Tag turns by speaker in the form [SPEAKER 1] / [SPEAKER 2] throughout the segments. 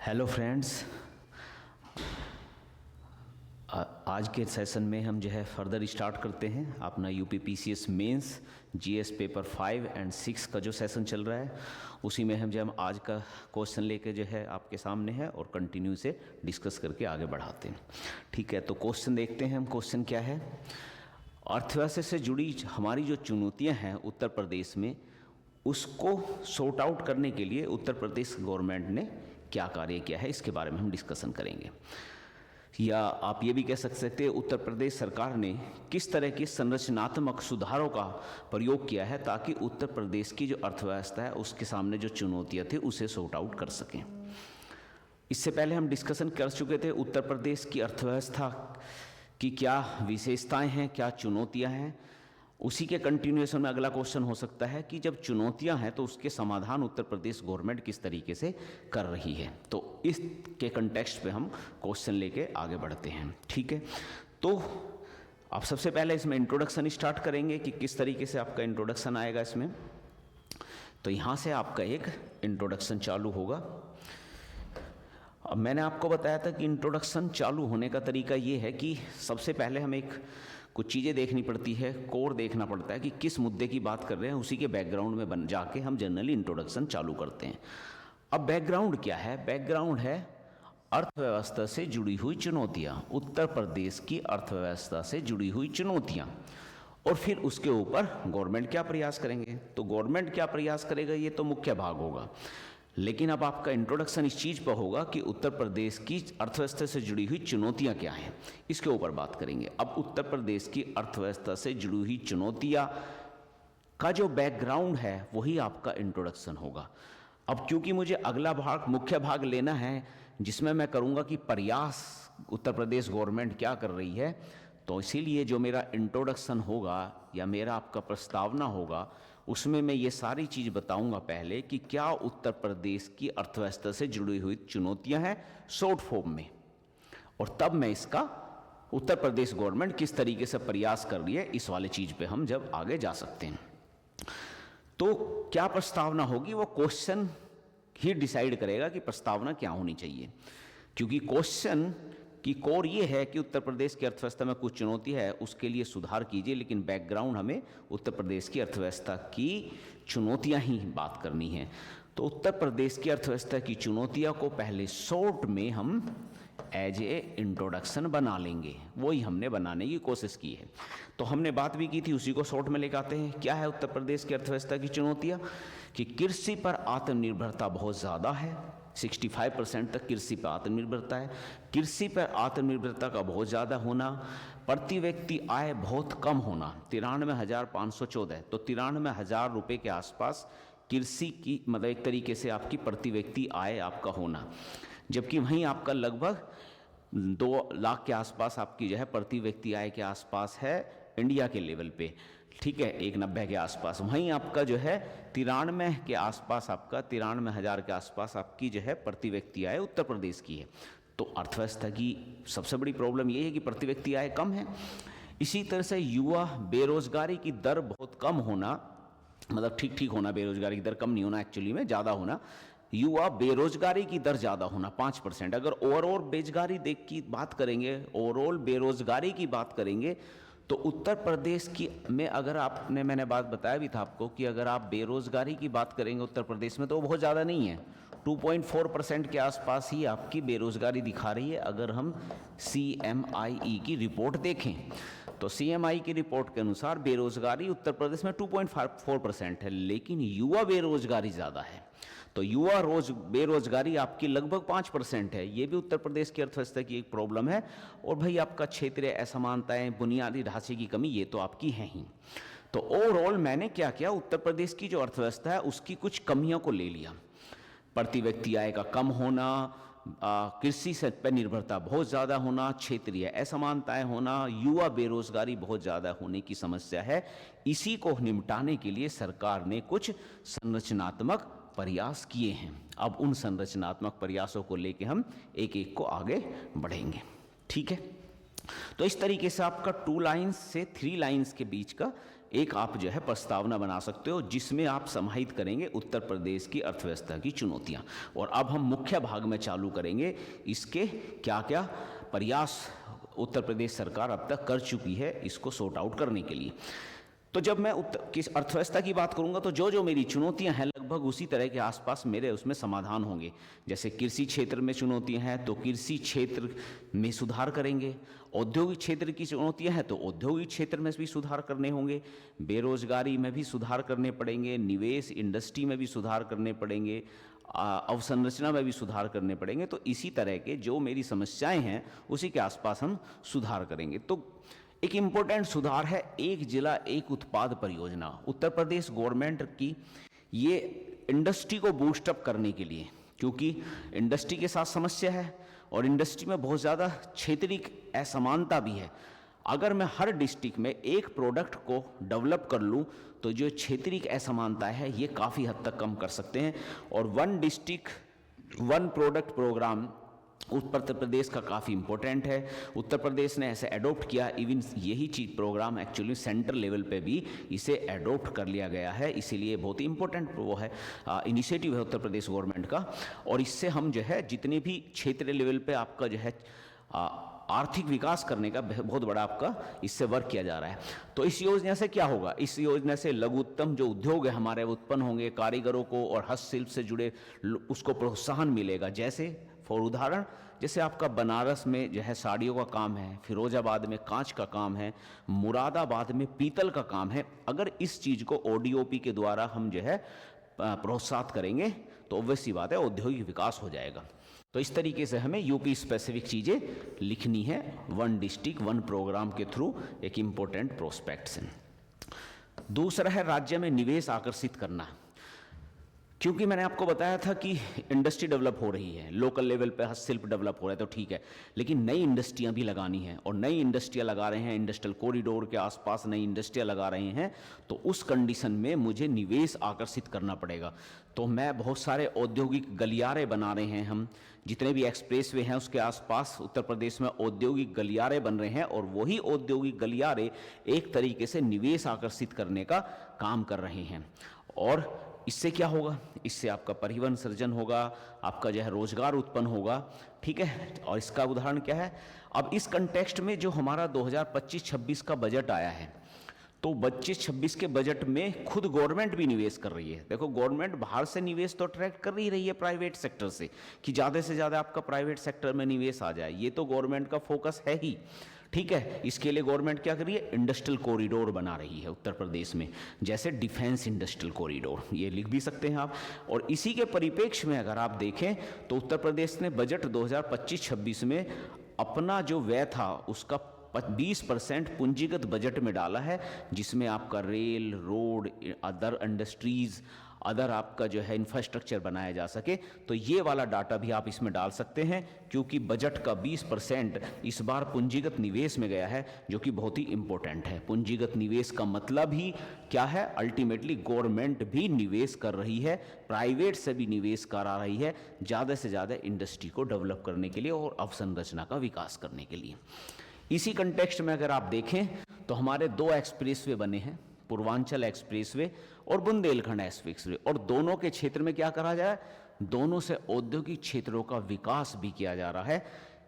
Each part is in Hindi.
[SPEAKER 1] हेलो फ्रेंड्स, आज के सेशन में हम जो है फर्दर स्टार्ट करते हैं अपना यूपीपीसीएस मेंस जीएस पेपर 5 और 6 का जो सेशन चल रहा है उसी में हम आज का क्वेश्चन लेके जो है आपके सामने है और कंटिन्यू से डिस्कस करके आगे बढ़ाते हैं। ठीक है, तो क्वेश्चन देखते हैं हम। क्वेश्चन क्या है? अर्थव्यवस्था से जुड़ी हमारी जो चुनौतियाँ हैं उत्तर प्रदेश में, उसको सॉर्ट आउट करने के लिए उत्तर प्रदेश गवर्नमेंट ने क्या कार्य किया है, इसके बारे में हम डिस्कशन करेंगे। या आप ये भी कह सकते हैं उत्तर प्रदेश सरकार ने किस तरह के संरचनात्मक सुधारों का प्रयोग किया है ताकि उत्तर प्रदेश की जो अर्थव्यवस्था है उसके सामने जो चुनौतियां थी उसे सॉर्ट आउट कर सकें। इससे पहले हम डिस्कशन कर चुके थे उत्तर प्रदेश की अर्थव्यवस्था की क्या विशेषताएं हैं, क्या चुनौतियां हैं। उसी के कंटिन्यूएशन में अगला क्वेश्चन हो सकता है कि जब चुनौतियां हैं तो उसके समाधान उत्तर प्रदेश गवर्नमेंट किस तरीके से कर रही है। तो इसके कंटेक्स्ट पे हम क्वेश्चन लेके आगे बढ़ते हैं। ठीक है, तो आप सबसे पहले इसमें इंट्रोडक्शन स्टार्ट करेंगे कि किस तरीके से आपका इंट्रोडक्शन आएगा इसमें। तो यहाँ से आपका एक इंट्रोडक्शन चालू होगा। अब मैंने आपको बताया था कि इंट्रोडक्शन चालू होने का तरीका ये है कि सबसे पहले हम कुछ चीज़ें देखनी पड़ती है, कोर देखना पड़ता है कि किस मुद्दे की बात कर रहे हैं, उसी के बैकग्राउंड में बन जाके हम जनरली इंट्रोडक्शन चालू करते हैं। अब बैकग्राउंड क्या है? बैकग्राउंड है अर्थव्यवस्था से जुड़ी हुई चुनौतियाँ, उत्तर प्रदेश की अर्थव्यवस्था से जुड़ी हुई चुनौतियाँ, और फिर उसके ऊपर गवर्नमेंट क्या प्रयास करेंगे। तो गवर्नमेंट क्या प्रयास करेगा ये तो मुख्य भाग होगा, लेकिन अब आपका इंट्रोडक्शन इस चीज़ पर होगा कि उत्तर प्रदेश की अर्थव्यवस्था से जुड़ी हुई चुनौतियां क्या हैं, इसके ऊपर बात करेंगे। अब उत्तर प्रदेश की अर्थव्यवस्था से जुड़ी हुई चुनौतियां का जो बैकग्राउंड है वही आपका इंट्रोडक्शन होगा। अब क्योंकि मुझे अगला भाग, मुख्य भाग लेना है जिसमें मैं करूँगा कि प्रयास उत्तर प्रदेश गवर्नमेंट क्या कर रही है, तो इसीलिए जो मेरा इंट्रोडक्शन होगा या मेरा आपका प्रस्तावना होगा उसमें मैं ये सारी चीज़ बताऊंगा पहले कि क्या उत्तर प्रदेश की अर्थव्यवस्था से जुड़ी हुई चुनौतियां हैं शॉर्ट फॉर्म में, और तब मैं इसका उत्तर प्रदेश गवर्नमेंट किस तरीके से प्रयास कर रही है इस वाले चीज़ पे हम जब आगे जा सकते हैं। तो क्या प्रस्तावना होगी वो क्वेश्चन ही डिसाइड करेगा कि प्रस्तावना क्या होनी चाहिए, क्योंकि क्वेश्चन कि कोर ये है कि उत्तर प्रदेश की अर्थव्यवस्था में कुछ चुनौती है, उसके लिए सुधार कीजिए, लेकिन बैकग्राउंड हमें उत्तर प्रदेश की अर्थव्यवस्था की चुनौतियां ही बात करनी है। तो उत्तर प्रदेश की अर्थव्यवस्था की चुनौतियां को पहले शॉर्ट में हम एज ए इंट्रोडक्शन बना लेंगे, वही हमने बनाने की कोशिश की है। तो हमने बात भी की थी, उसी को शॉर्ट में लेकर आते हैं। क्या है उत्तर प्रदेश की अर्थव्यवस्था की चुनौतियाँ? कि कृषि पर आत्मनिर्भरता बहुत ज़्यादा है, 65% तक कृषि पर आत्मनिर्भरता है। कृषि पर आत्मनिर्भरता का बहुत ज़्यादा होना, प्रति व्यक्ति आय बहुत कम होना, 93,514, तो 93,000 रुपये के आसपास कृषि की मतलब एक तरीके से आपकी प्रति व्यक्ति आय आपका होना, जबकि वहीं आपका लगभग 2 लाख के आसपास आपकी जो है प्रति व्यक्ति आय के आसपास है इंडिया के लेवल पे। ठीक है, 190 के आसपास। वहीं आपका जो है 93 के आसपास, आपका 93,000 के आसपास आपकी जो है प्रति व्यक्ति आय उत्तर प्रदेश की है। तो अर्थव्यवस्था की सबसे बड़ी प्रॉब्लम ये है कि प्रति व्यक्ति आय कम है। इसी तरह से युवा बेरोजगारी की दर बहुत कम होना, मतलब ठीक ठीक होना, बेरोजगारी की दर कम नहीं होना, एक्चुअली में ज़्यादा होना। युवा बेरोजगारी की दर ज़्यादा होना 5%। अगर ओवरऑल बेरोजगारी की बात करेंगे, ओवरऑल बेरोजगारी की बात करेंगे, तो उत्तर प्रदेश की में अगर आपने, मैंने बात बताया भी था आपको कि अगर आप बेरोजगारी की बात करेंगे उत्तर प्रदेश में तो वो बहुत ज़्यादा नहीं है, 2.4% के आसपास ही आपकी बेरोजगारी दिखा रही है। अगर हम CMIE की रिपोर्ट देखें तो CMI की रिपोर्ट के अनुसार बेरोजगारी उत्तर प्रदेश में 2.4% है, लेकिन युवा बेरोजगारी ज़्यादा है। तो युवा बेरोजगारी आपकी लगभग 5% है। ये भी उत्तर प्रदेश की अर्थव्यवस्था की एक प्रॉब्लम है। और भाई आपका क्षेत्रीय असमानताएं, बुनियादी ढांचे की कमी, ये तो आपकी है ही। तो ओवरऑल मैंने क्या किया, उत्तर प्रदेश की जो अर्थव्यवस्था है उसकी कुछ कमियों को ले लिया। प्रति व्यक्ति आय का कम होना, कृषि से पर निर्भरता बहुत ज़्यादा होना, क्षेत्रीय असमानताएं होना, युवा बेरोजगारी बहुत ज़्यादा होने की समस्या है। इसी को निपटाने के लिए सरकार ने कुछ संरचनात्मक प्रयास किए हैं। अब उन संरचनात्मक प्रयासों को लेके हम एक एक को आगे बढ़ेंगे। ठीक है, तो इस तरीके से आपका 2 लाइन्स से 3 लाइन्स के बीच का एक आप जो है प्रस्तावना बना सकते हो, जिसमें आप समाहित करेंगे उत्तर प्रदेश की अर्थव्यवस्था की चुनौतियां। और अब हम मुख्य भाग में चालू करेंगे इसके क्या क्या प्रयास उत्तर प्रदेश सरकार अब तक कर चुकी है इसको सॉर्ट आउट करने के लिए। तो जब मैं किस अर्थव्यवस्था की बात करूंगा तो जो जो मेरी चुनौतियां हैं लगभग उसी तरह के आसपास मेरे उसमें समाधान होंगे। जैसे कृषि क्षेत्र में चुनौतियां हैं तो कृषि क्षेत्र में सुधार करेंगे, औद्योगिक क्षेत्र की चुनौतियां हैं तो औद्योगिक क्षेत्र में भी सुधार करने होंगे, बेरोजगारी में भी सुधार करने पड़ेंगे, निवेश इंडस्ट्री में भी सुधार करने पड़ेंगे, अवसंरचना में भी सुधार करने पड़ेंगे। तो इसी तरह के जो मेरी समस्याएं हैं उसी के आसपास हम सुधार करेंगे। तो एक इम्पोर्टेंट सुधार है एक जिला एक उत्पाद परियोजना। उत्तर प्रदेश गवर्नमेंट की ये इंडस्ट्री को बूस्टअप करने के लिए, क्योंकि इंडस्ट्री के साथ समस्या है और इंडस्ट्री में बहुत ज़्यादा क्षेत्रीय असमानता भी है। अगर मैं हर डिस्ट्रिक्ट में एक प्रोडक्ट को डेवलप कर लूँ तो जो क्षेत्रीय असमानता है ये काफ़ी हद तक कम कर सकते हैं। और 1 district 1 product programme Uttar Pradesh का काफ़ी इंपॉर्टेंट है। उत्तर प्रदेश ने ऐसे अडोप्ट किया, इवन यही चीज प्रोग्राम एक्चुअली सेंट्रल लेवल पे भी इसे अडोप्ट कर लिया गया है, इसीलिए बहुत ही इंपॉर्टेंट वो है इनिशिएटिव है उत्तर प्रदेश गवर्नमेंट का। और इससे हम जो है जितने भी क्षेत्रीय लेवल पे आपका जो है आर्थिक विकास करने का बहुत बड़ा आपका इससे वर्क किया जा रहा है। तो इस योजना से क्या होगा, इस योजना से लघुत्तम जो उद्योग है हमारे उत्पन्न होंगे, कारीगरों को और हस्तशिल्प से जुड़े उसको प्रोत्साहन मिलेगा। जैसे फॉर उदाहरण जैसे आपका बनारस में जो है साड़ियों का काम है, फिरोजाबाद में कांच का काम है, मुरादाबाद में पीतल का काम है। अगर इस चीज़ को ODOP के द्वारा हम जो है प्रोत्साहित करेंगे तो ऑब्वियस बात है औद्योगिक विकास हो जाएगा। तो इस तरीके से हमें यूपी स्पेसिफिक चीज़ें लिखनी है 1 डिस्ट्रिक्ट 1 प्रोग्राम के थ्रू, एक इम्पोर्टेंट प्रोस्पेक्ट्स है। दूसरा है राज्य में निवेश आकर्षित करना। क्योंकि मैंने आपको बताया था कि इंडस्ट्री डेवलप हो रही है, लोकल लेवल पे हस्तशिल्प डेवलप हो रहा है तो ठीक है, लेकिन नई इंडस्ट्रियां भी लगानी है और नई इंडस्ट्रियां लगा रहे हैं, इंडस्ट्रियल कॉरिडोर के आसपास नई इंडस्ट्रियां लगा रहे हैं, तो उस कंडीशन में मुझे निवेश आकर्षित करना पड़ेगा। तो मैं बहुत सारे औद्योगिक गलियारे बना रहे हैं, हम जितने भी एक्सप्रेसवे हैं उसके आसपास उत्तर प्रदेश में औद्योगिक गलियारे बन रहे हैं और वही औद्योगिक गलियारे एक तरीके से निवेश आकर्षित करने का काम कर रहे हैं। और इससे क्या होगा, इससे आपका परिवहन सृजन होगा, आपका जो है रोजगार उत्पन्न होगा, ठीक है। और इसका उदाहरण क्या है, अब इस कंटेक्स्ट में जो हमारा 2025-26 का बजट आया है, तो 25-26 के बजट में खुद गवर्नमेंट भी निवेश कर रही है। देखो गवर्नमेंट बाहर से निवेश तो अट्रैक्ट कर ही रही है प्राइवेट सेक्टर से, कि ज़्यादा से ज़्यादा आपका प्राइवेट सेक्टर में निवेश आ जाए, ये तो गवर्नमेंट का फोकस है ही, ठीक है। इसके लिए गवर्नमेंट क्या कर रही है, इंडस्ट्रियल कॉरिडोर बना रही है उत्तर प्रदेश में, जैसे डिफेंस इंडस्ट्रियल कॉरिडोर, ये लिख भी सकते हैं आप। और इसी के परिप्रेक्ष्य में अगर आप देखें तो उत्तर प्रदेश ने बजट 2025-26 में अपना जो व्यय था उसका 20% पूंजीगत बजट में डाला है, जिसमें आपका rail, road, other industries, other आपका जो है इंफ्रास्ट्रक्चर बनाया जा सके। तो ये वाला डाटा भी आप इसमें डाल सकते हैं, क्योंकि बजट का 20% इस बार पूंजीगत निवेश में गया है, जो कि बहुत ही इंपॉर्टेंट है। पूंजीगत निवेश का मतलब ही क्या है, अल्टीमेटली गवर्नमेंट भी निवेश कर रही है, प्राइवेट से भी निवेश करा रही है, ज़्यादा से ज़्यादा इंडस्ट्री को डेवलप करने के लिए और अवसंरचना का विकास करने के लिए। इसी कंटेक्स्ट में अगर आप देखें तो हमारे 2 एक्सप्रेसवे बने हैं, पूर्वांचल एक्सप्रेसवे और बुंदेलखंड एक्सप्रेसवे, और दोनों के क्षेत्र में क्या करा जाए, दोनों से औद्योगिक क्षेत्रों का विकास भी किया जा रहा है।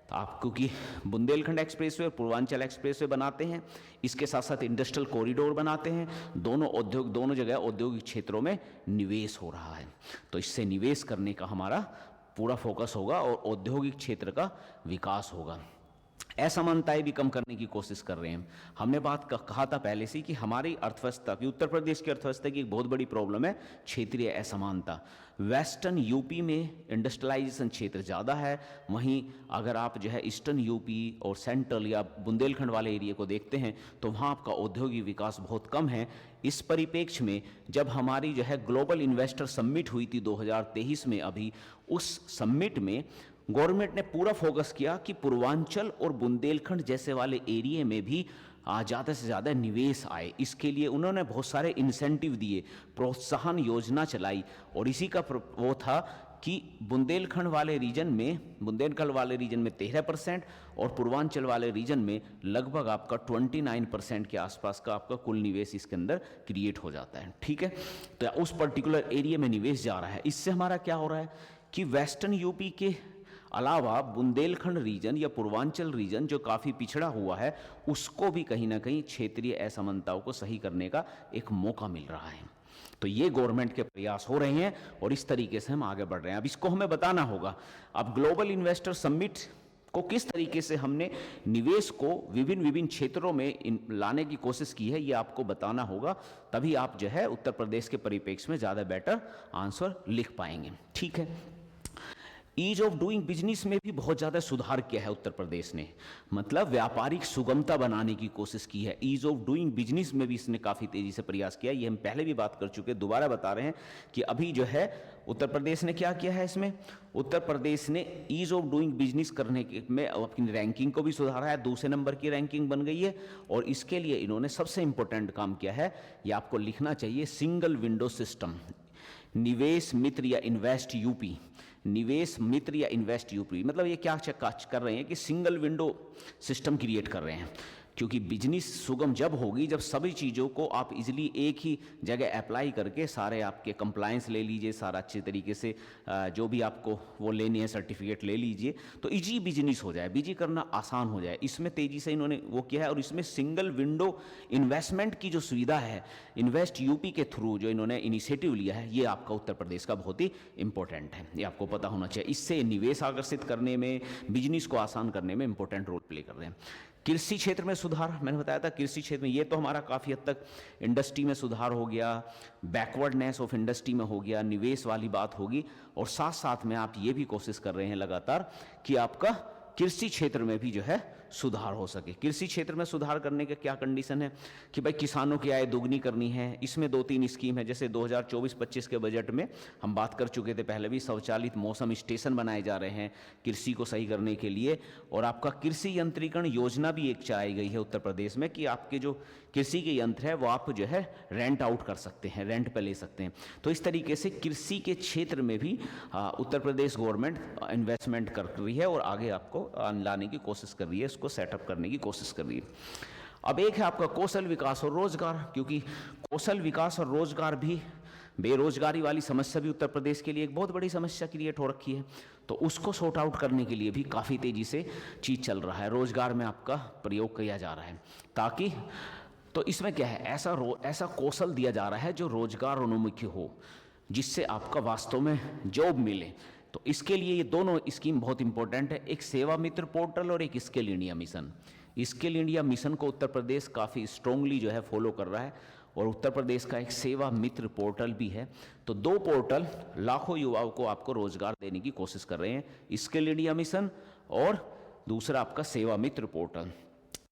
[SPEAKER 1] तो आप क्योंकि बुंदेलखंड एक्सप्रेसवे और पूर्वांचल एक्सप्रेसवे बनाते हैं, इसके साथ साथ इंडस्ट्रियल कॉरिडोर बनाते हैं, दोनों जगह औद्योगिक क्षेत्रों में निवेश हो रहा है। तो इससे निवेश करने का हमारा पूरा फोकस होगा और औद्योगिक क्षेत्र का विकास होगा। असमानताएं भी कम करने की कोशिश कर रहे हैं। हमने बात कहा था पहले से कि हमारी अर्थव्यवस्था की, उत्तर प्रदेश की अर्थव्यवस्था की एक बहुत बड़ी प्रॉब्लम है क्षेत्रीय असमानता। वेस्टर्न यूपी में इंडस्ट्रियलाइजेशन क्षेत्र ज़्यादा है, वहीं अगर आप जो है ईस्टर्न यूपी और सेंट्रल या बुंदेलखंड वाले एरिया को देखते हैं तो वहाँ आपका औद्योगिक विकास बहुत कम है। इस परिप्रेक्ष्य में जब हमारी जो है ग्लोबल इन्वेस्टर समिट हुई थी 2023 में, अभी उस समिट में गवर्नमेंट ने पूरा फोकस किया कि पूर्वांचल और बुंदेलखंड जैसे वाले एरिया में भी ज़्यादा से ज़्यादा निवेश आए। इसके लिए उन्होंने बहुत सारे इंसेंटिव दिए, प्रोत्साहन योजना चलाई, और इसी का वो था कि बुंदेलखंड वाले रीजन में 13% और पूर्वांचल वाले रीजन में लगभग आपका 29% के आसपास का आपका कुल निवेश इसके अंदर क्रिएट हो जाता है। ठीक है, तो उस पर्टिकुलर एरिया में निवेश जा रहा है। इससे हमारा क्या हो रहा है कि वेस्टर्न यूपी के अलावा बुंदेलखंड रीजन या पूर्वांचल रीजन जो काफ़ी पिछड़ा हुआ है, उसको भी कहीं ना कहीं क्षेत्रीय असमानताओं को सही करने का एक मौका मिल रहा है। तो ये गवर्नमेंट के प्रयास हो रहे हैं और इस तरीके से हम आगे बढ़ रहे हैं। अब इसको हमें बताना होगा। अब ग्लोबल इन्वेस्टर समिट को किस तरीके से हमने निवेश को विभिन्न क्षेत्रों में लाने की कोशिश की है, ये आपको बताना होगा, तभी आप जो है उत्तर प्रदेश के परिप्रेक्ष्य में ज़्यादा बेटर आंसर लिख पाएंगे। ठीक है, ईज ऑफ डूइंग बिजनेस में भी बहुत ज़्यादा सुधार किया है उत्तर प्रदेश ने, मतलब व्यापारिक सुगमता बनाने की कोशिश की है। ईज ऑफ डूइंग बिजनेस में भी इसने काफ़ी तेज़ी से प्रयास किया। ये हम पहले भी बात कर चुके, दोबारा बता रहे हैं कि अभी जो है उत्तर प्रदेश ने क्या किया है। इसमें उत्तर प्रदेश ने ईज ऑफ डूइंग बिजनेस करने में अपनी रैंकिंग को भी सुधारा है, 2 नंबर की रैंकिंग बन गई है। और इसके लिए इन्होंने सबसे इंपॉर्टेंट काम किया है, ये आपको लिखना चाहिए, सिंगल विंडो सिस्टम, निवेश मित्र या इन्वेस्ट यूपी। निवेश मित्र या इन्वेस्ट यूपी मतलब ये क्या कर रहे हैं कि सिंगल विंडो सिस्टम क्रिएट कर रहे हैं, क्योंकि बिजनेस सुगम जब होगी जब सभी चीज़ों को आप इजीली एक ही जगह अप्लाई करके सारे आपके कंप्लायंस ले लीजिए, सारा अच्छे तरीके से जो भी आपको वो लेनी है सर्टिफिकेट ले लीजिए, तो इजी बिजनेस हो जाए, बिजी करना आसान हो जाए। इसमें तेज़ी से इन्होंने वो किया है। और इसमें सिंगल विंडो इन्वेस्टमेंट की जो सुविधा है, इन्वेस्ट यूपी के थ्रू जो इन्होंने इनिशिएटिव लिया है, ये आपका उत्तर प्रदेश का बहुत ही इंपॉर्टेंट है, ये आपको पता होना चाहिए। इससे निवेश आकर्षित करने में, बिजनेस को आसान करने में इंपॉर्टेंट रोल प्ले कर रहे हैं। कृषि क्षेत्र में सुधार, मैंने बताया था कृषि क्षेत्र में ये तो हमारा काफ़ी हद तक इंडस्ट्री में सुधार हो गया, बैकवर्डनेस ऑफ इंडस्ट्री में हो गया, निवेश वाली बात होगी। और साथ साथ में आप ये भी कोशिश कर रहे हैं लगातार कि आपका कृषि क्षेत्र में भी जो है सुधार हो सके। कृषि क्षेत्र में सुधार करने के क्या कंडीशन है कि भाई किसानों की आय दोगुनी करनी है। इसमें 2-3 स्कीम है, जैसे 2024-25 के बजट में हम बात कर चुके थे पहले भी, स्वचालित मौसम स्टेशन बनाए जा रहे हैं कृषि को सही करने के लिए। और आपका कृषि यंत्रीकरण योजना भी एक चलाई गई है उत्तर प्रदेश में कि आपके जो कृषि के यंत्र है वो आप जो है रेंट आउट कर सकते हैं, रेंट पे ले सकते हैं। तो इस तरीके से कृषि के क्षेत्र में भी उत्तर प्रदेश गवर्नमेंट इन्वेस्टमेंट कर रही है और आगे आपको लाने की कोशिश कर रही है, इसको सेटअप करने की कोशिश कर रही है। अब एक है आपका कौशल विकास और रोजगार, क्योंकि कौशल विकास और रोजगार भी, बेरोजगारी वाली समस्या भी उत्तर प्रदेश के लिए एक बहुत बड़ी समस्या क्रिएट हो रखी है। तो उसको सॉर्ट आउट करने के लिए भी काफ़ी तेज़ी से चीज़ चल रहा है, रोजगार में आपका प्रयोग किया जा रहा है, ताकि तो इसमें क्या है, ऐसा कौशल दिया जा रहा है जो रोजगार उन्मुखी हो, जिससे आपका वास्तव में जॉब मिले। तो इसके लिए ये दोनों स्कीम बहुत इंपॉर्टेंट है, एक सेवा मित्र पोर्टल और एक skill India mission. Skill India mission को उत्तर प्रदेश काफ़ी स्ट्रांगली जो है फॉलो कर रहा है, और उत्तर प्रदेश का एक सेवा मित्र पोर्टल भी है। तो 2 पोर्टल लाखों युवाओं को आपको रोजगार देने की कोशिश कर रहे हैं, स्किल इंडिया मिशन और दूसरा आपका सेवा मित्र पोर्टल।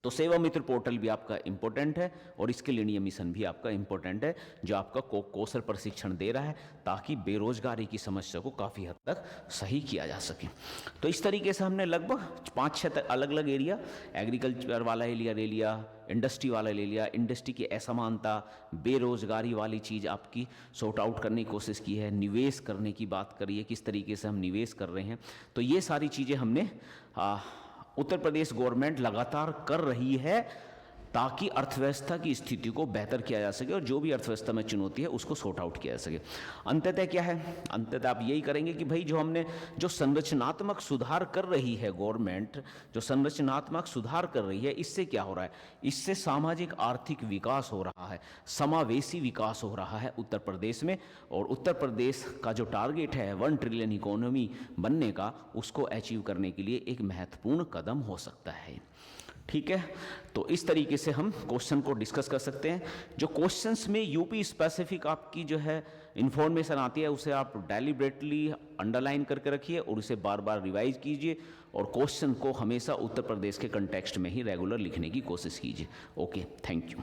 [SPEAKER 1] तो सेवा मित्र पोर्टल भी आपका इंपॉर्टेंट है और स्किल इंडिया मिशन भी आपका इंपॉर्टेंट है, जो आपका कौशल प्रशिक्षण दे रहा है ताकि बेरोजगारी की समस्या को काफ़ी हद तक सही किया जा सके। तो इस तरीके से हमने लगभग 5-6 अलग अलग एरिया, एग्रीकल्चर वाला एरिया ले लिया, इंडस्ट्री वाला ले लिया, इंडस्ट्री की असमानता, बेरोजगारी वाली चीज़ आपकी सॉर्ट आउट करने की कोशिश की है, निवेश करने की बात करी है, किस तरीके से हम निवेश कर रहे हैं। तो ये सारी चीज़ें हमने उत्तर प्रदेश गवर्नमेंट लगातार कर रही है ताकि अर्थव्यवस्था की स्थिति को बेहतर किया जा सके और जो भी अर्थव्यवस्था में चुनौती है उसको सॉर्ट आउट किया जा सके। अंततः क्या है, अंततः आप यही करेंगे कि भाई जो संरचनात्मक सुधार कर रही है गवर्नमेंट, जो संरचनात्मक सुधार कर रही है, इससे क्या हो रहा है, इससे सामाजिक आर्थिक विकास हो रहा है, समावेशी विकास हो रहा है उत्तर प्रदेश में। और उत्तर प्रदेश का जो टारगेट है 1 ट्रिलियन इकोनॉमी बनने का, उसको अचीव करने के लिए एक महत्वपूर्ण कदम हो सकता है। ठीक है, तो इस तरीके से हम क्वेश्चन को डिस्कस कर सकते हैं। जो क्वेश्चंस में यूपी स्पेसिफिक आपकी जो है इंफॉर्मेशन आती है, उसे आप डेलिब्रेटली अंडरलाइन करके रखिए और उसे बार बार रिवाइज कीजिए और क्वेश्चन को हमेशा उत्तर प्रदेश के कंटेक्स्ट में ही रेगुलर लिखने की कोशिश कीजिए। Okay, thank you.